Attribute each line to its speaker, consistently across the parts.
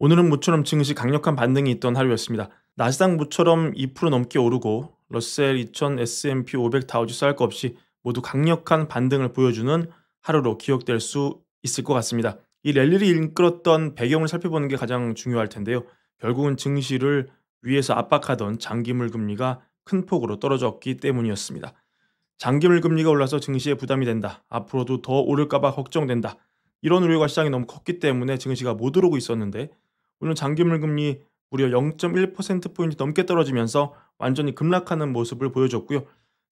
Speaker 1: 오늘은 모처럼 증시 강력한 반등이 있던 하루였습니다. 나스닥 모처럼 2% 넘게 오르고 러셀 2000, S&P 500 다우지수 할 것 없이 모두 강력한 반등을 보여주는 하루로 기억될 수 있을 것 같습니다. 이 랠리를 이끌었던 배경을 살펴보는 게 가장 중요할 텐데요. 결국은 증시를 위에서 압박하던 장기물 금리가 큰 폭으로 떨어졌기 때문이었습니다. 장기물 금리가 올라서 증시에 부담이 된다. 앞으로도 더 오를까봐 걱정된다. 이런 우려가 시장에 너무 컸기 때문에 증시가 못 오르고 있었는데 오늘 장기물 금리 무려 0.1%포인트 넘게 떨어지면서 완전히 급락하는 모습을 보여줬고요.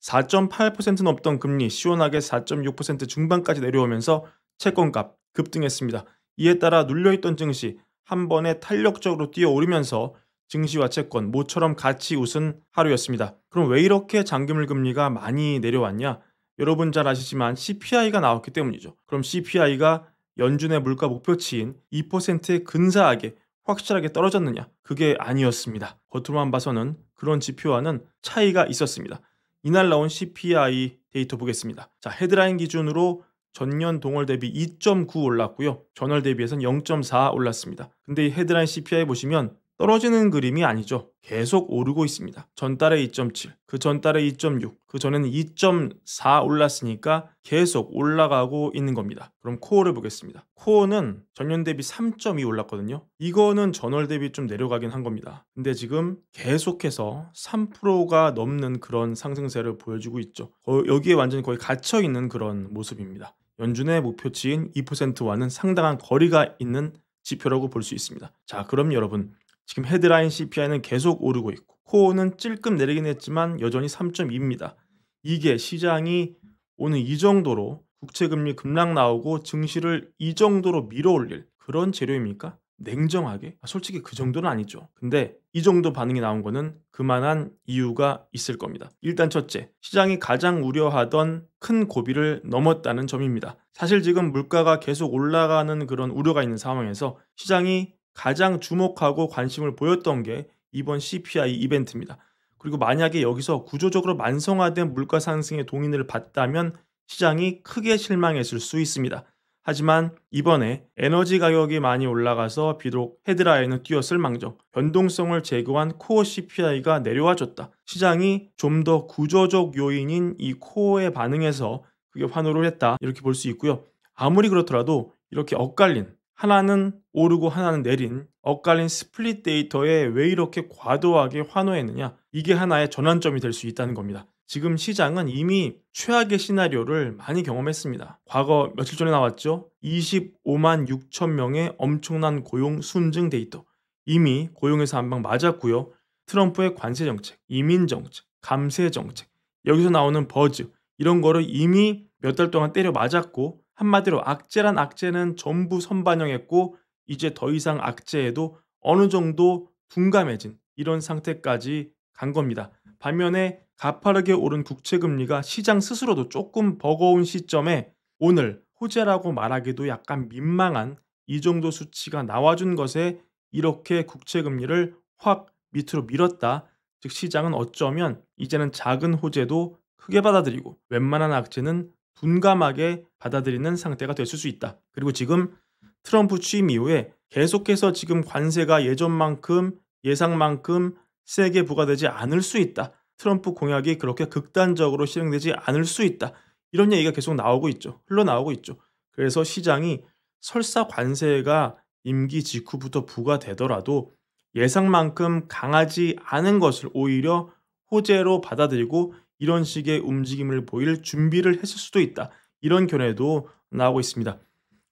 Speaker 1: 4.8% 넘던 금리 시원하게 4.6% 중반까지 내려오면서 채권값 급등했습니다. 이에 따라 눌려있던 증시 한 번에 탄력적으로 뛰어오르면서 증시와 채권 모처럼 같이 웃은 하루였습니다. 그럼 왜 이렇게 장기물 금리가 많이 내려왔냐? 여러분 잘 아시지만 CPI가 나왔기 때문이죠. 그럼 CPI가 연준의 물가 목표치인 2%에 근사하게 확실하게 떨어졌느냐? 그게 아니었습니다. 겉으로만 봐서는 그런 지표와는 차이가 있었습니다. 이날 나온 CPI 데이터 보겠습니다. 자, 헤드라인 기준으로 전년 동월 대비 2.9 올랐고요. 전월 대비해서는 0.4 올랐습니다. 근데 이 헤드라인 CPI 보시면 떨어지는 그림이 아니죠. 계속 오르고 있습니다. 전달에 2.7, 그 전달에 2.6, 그 전에는 2.4 올랐으니까 계속 올라가고 있는 겁니다. 그럼 코어를 보겠습니다. 코어는 전년 대비 3.2 올랐거든요. 이거는 전월 대비 좀 내려가긴 한 겁니다. 근데 지금 계속해서 3%가 넘는 그런 상승세를 보여주고 있죠. 여기에 완전히 거의 갇혀있는 그런 모습입니다. 연준의 목표치인 2%와는 상당한 거리가 있는 지표라고 볼 수 있습니다. 자, 그럼 여러분, 지금 헤드라인 CPI는 계속 오르고 있고 코어는 찔끔 내리긴 했지만 여전히 3.2입니다. 이게 시장이 오늘 이 정도로 국채금리 급락 나오고 증시를 이 정도로 밀어올릴 그런 재료입니까? 냉정하게? 솔직히 그 정도는 아니죠. 근데 이 정도 반응이 나온 거는 그만한 이유가 있을 겁니다. 일단 첫째, 시장이 가장 우려하던 큰 고비를 넘었다는 점입니다. 사실 지금 물가가 계속 올라가는 그런 우려가 있는 상황에서 시장이 가장 주목하고 관심을 보였던 게 이번 CPI 이벤트입니다. 그리고 만약에 여기서 구조적으로 만성화된 물가 상승의 동인을 봤다면 시장이 크게 실망했을 수 있습니다. 하지만 이번에 에너지 가격이 많이 올라가서 비록 헤드라인은 뛰었을망정 변동성을 제거한 코어 CPI가 내려와줬다. 시장이 좀 더 구조적 요인인 이 코어에 반응해서 그게 환호를 했다. 이렇게 볼 수 있고요. 아무리 그렇더라도 이렇게 엇갈린 하나는 오르고 하나는 내린 엇갈린 스플릿 데이터에 왜 이렇게 과도하게 환호했느냐? 이게 하나의 전환점이 될 수 있다는 겁니다. 지금 시장은 이미 최악의 시나리오를 많이 경험했습니다. 과거 며칠 전에 나왔죠. 25만 6천 명의 엄청난 고용 순증 데이터. 이미 고용에서 한 방 맞았고요. 트럼프의 관세 정책, 이민 정책, 감세 정책, 여기서 나오는 버즈 이런 거를 이미 몇 달 동안 때려 맞았고 한마디로 악재란 악재는 전부 선반영했고 이제 더 이상 악재에도 어느 정도 둔감해진 이런 상태까지 간 겁니다. 반면에 가파르게 오른 국채금리가 시장 스스로도 조금 버거운 시점에 오늘 호재라고 말하기도 약간 민망한 이 정도 수치가 나와준 것에 이렇게 국채금리를 확 밑으로 밀었다. 즉 시장은 어쩌면 이제는 작은 호재도 크게 받아들이고 웬만한 악재는 둔감하게 받아들이는 상태가 됐을 수 있다. 그리고 지금 트럼프 취임 이후에 계속해서 지금 관세가 예전만큼 예상만큼 세게 부과되지 않을 수 있다. 트럼프 공약이 그렇게 극단적으로 실행되지 않을 수 있다. 이런 얘기가 계속 나오고 있죠. 흘러나오고 있죠. 그래서 시장이 설사 관세가 임기 직후부터 부과되더라도 예상만큼 강하지 않은 것을 오히려 호재로 받아들이고 이런 식의 움직임을 보일 준비를 했을 수도 있다. 이런 견해도 나오고 있습니다.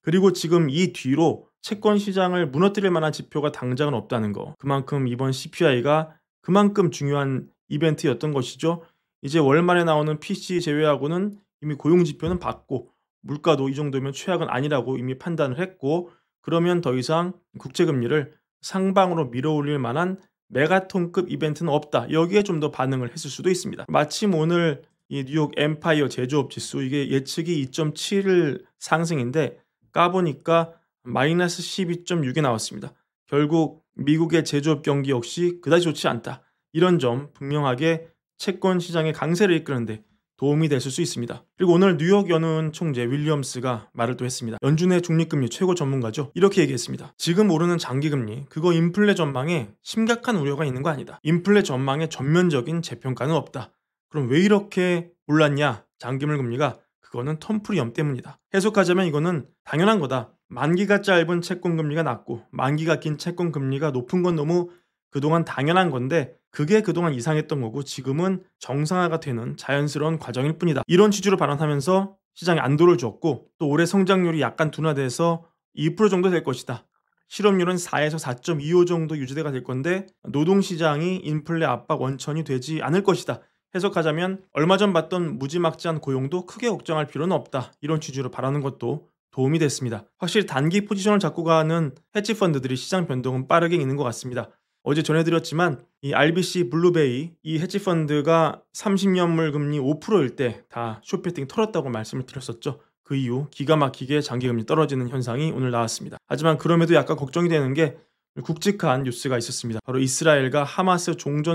Speaker 1: 그리고 지금 이 뒤로 채권 시장을 무너뜨릴 만한 지표가 당장은 없다는 거. 그만큼 이번 CPI가 그만큼 중요한 이벤트였던 것이죠. 이제 월말에 나오는 PC 제외하고는 이미 고용 지표는 봤고 물가도 이 정도면 최악은 아니라고 이미 판단을 했고 그러면 더 이상 국채금리를 상방으로 밀어올릴 만한 메가톤급 이벤트는 없다. 여기에 좀 더 반응을 했을 수도 있습니다. 마침 오늘 이 뉴욕 엠파이어 제조업 지수 이게 예측이 2.7 상승인데 까보니까 마이너스 12.6이 나왔습니다. 결국 미국의 제조업 경기 역시 그다지 좋지 않다. 이런 점 분명하게 채권 시장의 강세를 이끄는데 도움이 됐을 수 있습니다. 그리고 오늘 뉴욕 연은 총재 윌리엄스가 말을 또 했습니다. 연준의 중립금리 최고 전문가죠. 이렇게 얘기했습니다. 지금 오르는 장기금리, 그거 인플레 전망에 심각한 우려가 있는 거 아니다. 인플레 전망에 전면적인 재평가는 없다. 그럼 왜 이렇게 올랐냐? 장기물 금리가 그거는 텀프리엄 때문이다. 해석하자면 이거는 당연한 거다. 만기가 짧은 채권 금리가 낮고 만기가 긴 채권 금리가 높은 건 너무 그동안 당연한 건데 그게 그동안 이상했던 거고 지금은 정상화가 되는 자연스러운 과정일 뿐이다. 이런 취지로 발언하면서 시장에 안도를 줬고 또 올해 성장률이 약간 둔화돼서 2% 정도 될 것이다. 실업률은 4에서 4.25 정도 유지가 될 건데 노동시장이 인플레 압박 원천이 되지 않을 것이다. 해석하자면 얼마 전 봤던 무지막지한 고용도 크게 걱정할 필요는 없다. 이런 취지로 발언하는 것도 도움이 됐습니다. 확실히 단기 포지션을 잡고 가는 헤지펀드들이 시장 변동은 빠르게 있는 것 같습니다. 어제 전해드렸지만 이 RBC 블루베이 이 헤지펀드가 30년물 금리 5%일 때 다 숏배팅 털었다고 말씀을 드렸었죠. 그 이후 기가 막히게 장기금리 떨어지는 현상이 오늘 나왔습니다. 하지만 그럼에도 약간 걱정이 되는 게 굵직한 뉴스가 있었습니다. 바로 이스라엘과 하마스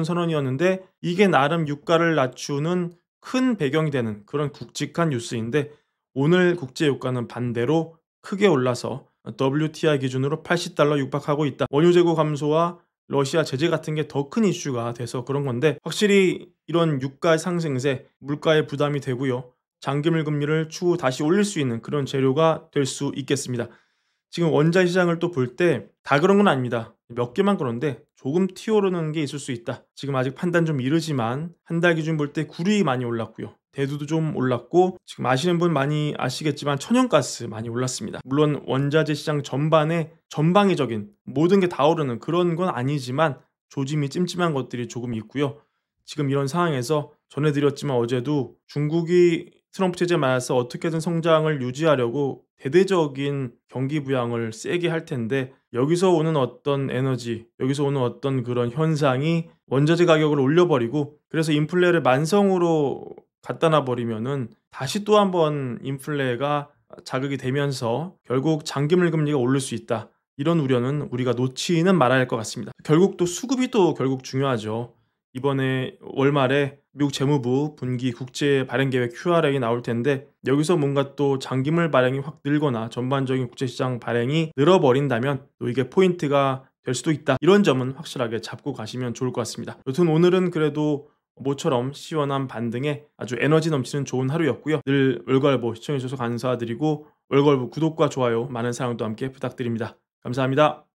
Speaker 1: 종전선언이었는데 이게 나름 유가를 낮추는 큰 배경이 되는 그런 굵직한 뉴스인데 오늘 국제유가는 반대로 크게 올라서 WTI 기준으로 $80 육박하고 있다. 원유 재고 감소와 러시아 제재 같은 게 더 큰 이슈가 돼서 그런 건데 확실히 이런 유가 상승세 물가에 부담이 되고요. 장기물 금리를 추후 다시 올릴 수 있는 그런 재료가 될 수 있겠습니다. 지금 원자 시장을 또 볼 때 다 그런 건 아닙니다. 몇 개만 그런데 조금 튀어오르는 게 있을 수 있다. 지금 아직 판단 좀 이르지만 한 달 기준 볼 때 구리 많이 올랐고요. 대두도 좀 올랐고 지금 아시는 분 많이 아시겠지만 천연가스 많이 올랐습니다. 물론 원자재 시장 전반에 전방위적인 모든 게 다 오르는 그런 건 아니지만 조짐이 찜찜한 것들이 조금 있고요. 지금 이런 상황에서 전해드렸지만 어제도 중국이 트럼프 제재 맞아서 어떻게든 성장을 유지하려고 대대적인 경기 부양을 세게 할 텐데 여기서 오는 어떤 에너지, 여기서 오는 어떤 그런 현상이 원자재 가격을 올려버리고 그래서 인플레를 만성으로 갖다 놔버리면은 다시 또 한번 인플레가 자극이 되면서 결국 장기물 금리가 오를 수 있다. 이런 우려는 우리가 놓치는 말아야 할 것 같습니다. 결국 또 수급이 또 결국 중요하죠. 이번에 월말에 미국 재무부 분기 국제 발행 계획 QRA가 나올 텐데 여기서 뭔가 또 장기물 발행이 확 늘거나 전반적인 국제시장 발행이 늘어버린다면 또 이게 포인트가 될 수도 있다. 이런 점은 확실하게 잡고 가시면 좋을 것 같습니다. 여튼 오늘은 그래도 모처럼 시원한 반등에 아주 에너지 넘치는 좋은 하루였고요. 늘 월걸보 시청해주셔서 감사드리고 월걸보 구독과 좋아요 많은 사랑도 함께 부탁드립니다. 감사합니다.